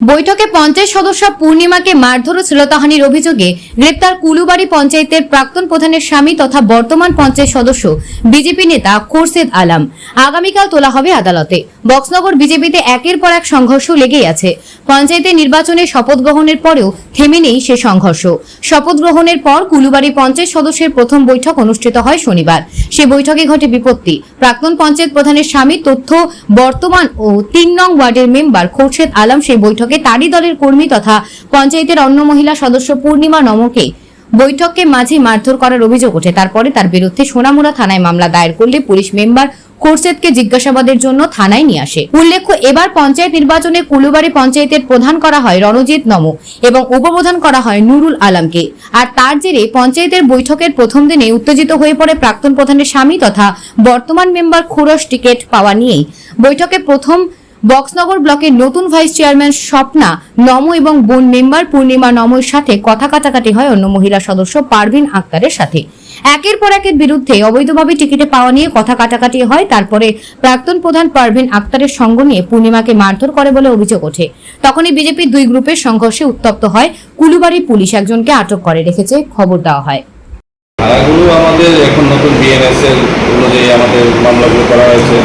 বৈঠকে পঞ্চায়েত সদস্য পূর্ণিমাকে মারধর ও শ্লীলতাহানির অভিযোগে গ্রেপ্তার কুলুবাড়ি পঞ্চায়েতের প্রাক্তন প্রধানের স্বামী তথা বর্তমান পঞ্চায়েত সদস্য বিজেপি নেতা খোরশেদ আলম আগামীকাল তোলা হবে আদালতে। বক্সনগর বিজেপিতে একের পর এক সংঘর্ষ লেগেই আছে। পঞ্চায়েতের নির্বাচনে শপথ গ্রহণের পরেও থেমে নেই সে সংঘর্ষ। শপথ গ্রহণের পর কুলুবাড়ি পঞ্চায়েত সদস্যের প্রথম বৈঠক অনুষ্ঠিত হয় শনিবার। সে বৈঠকে ঘটে বিপত্তি। প্রাক্তন পঞ্চায়েত প্রধানের স্বামী তথ্য বর্তমান ও ৩ নং ওয়ার্ডের মেম্বার খোরশেদ আলম সেই বৈঠকে তারই দলের কর্মী তথা পঞ্চায়েতের অন্য মহিলা সদস্য পূর্ণিমা নমকে বৈঠককে মাঝে মারধর করার অভিযোগ ওঠে। তারপরে তার বিরুদ্ধে সোনামুড়া থানায় মামলা দায়ের করলে পুলিশ মেম্বার খোরশেদকে জিজ্ঞাসাবাদের জন্য থানায় নিয়ে আসে। উল্লেখ্য, এবার পঞ্চায়েত নির্বাচনে কুলুবাড়ি পঞ্চায়েতের প্রধান করা হয় রণজিৎ নম এবং উপপ্রধান করা হয় নুরুল আলমকে। আর তার জেরে পঞ্চায়েতের বৈঠকের প্রথম দিনে উত্তেজিত হয়ে পড়ে প্রাক্তন প্রধানের স্বামী তথা বর্তমান মেম্বার খোরশ। টিকিট পাওয়া নিয়েই বৈঠকে প্রথম বক্সনগর ব্লকের নতুন ভাইস চেয়ারম্যান স্বপ্না নম এবং বোন মেম্বার পূর্ণিমা নমর সাথে কথা কাটাকাটি হয় অন্য মহিলা সদস্য পারভিন আক্তারের সাথে। একের পর একের বিরুদ্ধে অবৈধভাবে টিকিটে পাওয়া নিয়ে কথা কাটাকাটি হয়। তারপরে প্রাক্তন প্রধান পারভিন আক্তারের সঙ্গ নিয়ে পূর্ণিমাকে মারধর করে বলে অভিযোগ ওঠে। তখনই বিজেপির দুই গ্রুপের সংঘর্ষে উত্তপ্ত হয়। কুলুবাড়ি পুলিশ একজনকে আটক করে রেখেছে, খবর দেওয়া হয়। ধারাগুলো আমাদের এখন নতুন বিএনএসএল অনুযায়ী আমাদের মামলাগুলো করা হয়েছে।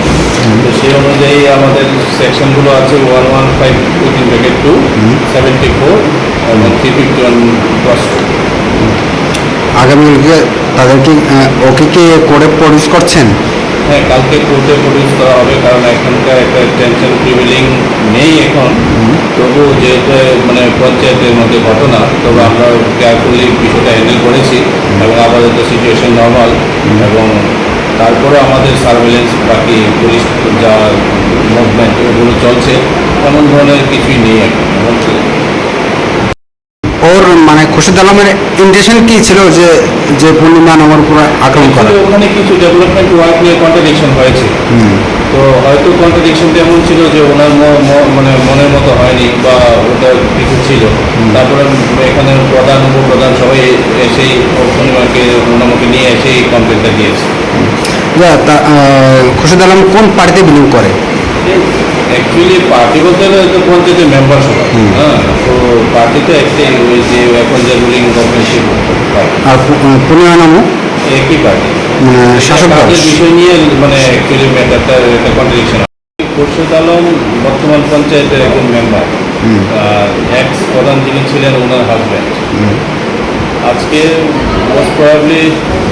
তো সেই অনুযায়ী আমাদের সেকশনগুলো আছে 115(2), 74 এবং 351 আগামীকালকে তাদেরকে ওকে কি কোর্টে প্রডিউস করছেন? হ্যাঁ, কালকে কোর্টে প্রডিউস করা হবে, কারণ এখানকার একটা টেনশন প্রিভেলিং নেই এখন। তবু যেহেতু মানে পঞ্চায়েতের মধ্যে ঘটনা, তবে আমরা কেয়ারফুলি বিষয়টা হ্যান্ডেল করেছি এবং আপাতত সিচুয়েশন নর্মাল। এবং তারপরে আমাদের সার্ভেলেন্স বাকি পুলিশ যা মুভমেন্ট ওগুলো চলছে, এমন ধরনের কিছুই নেই এখন। ওর মানে খোরশেদ আলমের ইন্টেনশন কি ছিল যে যে পূর্ণিমা নমর উপর আক্রমণ করা? ওখানে কিছু ডেভেলপমেন্ট ওয়ার্ক নিয়ে কন্ট্রাডিকশন হয়েছে। তো হয়তো কন্ট্রাডিকশনটা এমন ছিল যে ওনার মানে মনের মতো হয়নি বা ওটা কিছু ছিল। তারপরে এখানে প্রধান উপপ্রধান সবাই এসেই পূর্ণিমাকে ওনাকে নিয়ে এসেই কমপ্লেনটা দিয়েছে। খোরশেদ আলম কোন পার্টিতে বিলং করে? অ্যাকচুয়ালি পার্টি বলতে গেলে তো পঞ্চায়েতের মেম্বার সবাই। হ্যাঁ, তো পার্টি তো একটাই, ওই যে এখন যে রুলিং গভর্নমেন্ট। আর পূর্ণিমা নামও একই পার্টি, শাসক দল। বিষয় নিয়ে মানে অ্যাকচুয়ালি ম্যাটারটা একটা কন্ট্রাডিকশন। খোরশেদ আলম বর্তমান পঞ্চায়েতের একজন মেম্বার, আর এক্স প্রধান যিনি ছিলেন ওনার হাজব্যান্ড। আজকে মোস্ট প্রবাবলি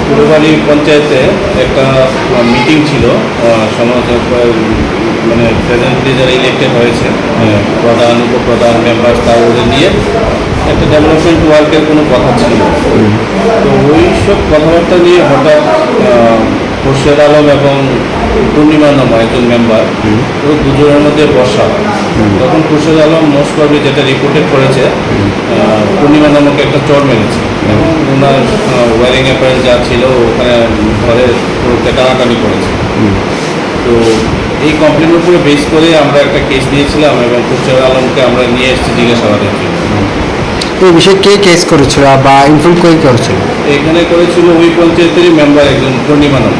কুলুবাড়ি পঞ্চায়েতে একটা মিটিং ছিল, সমাজ মানে প্রেজেন্টলি যারা ইলেক্টেড হয়েছে প্রধান উপপ্রধান মেম্বার, তাদের নিয়ে একটা ডেভেলপমেন্ট ওয়ার্কের কোনো কথা ছিল। তো ওই সব কথাবার্তা নিয়ে হঠাৎ খোরশেদ আলম এবং পূর্ণিমা নাম একজন মেম্বার, তো দুজনের মধ্যে বসা। তখন খোরশেদ আলম মোস্ট প্রবলি যেটা রিপোর্টেড করেছে, পূর্ণিমা নামকে একটা চড় মেরেছে এবং ওনার ওয়ারিং অ্যাপারেন্স যা ছিল ওখানে ঘরে পুরোটা টানাটানি করেছে। তো এই কমপ্লেনের উপরে বেস করে আমরা একটা কেস দিয়েছিলাম এবং খোরশেদ আলমকে আমরা নিয়ে এসেছি জিজ্ঞাসাবাদের জন্য। এই বিষয়ে কে কেস করেছিল বা ইনফর্ম কে করেছিল? এখানে করেছিল ওই পঞ্চায়েতেরই মেম্বার একজন পূর্ণিমা নাম।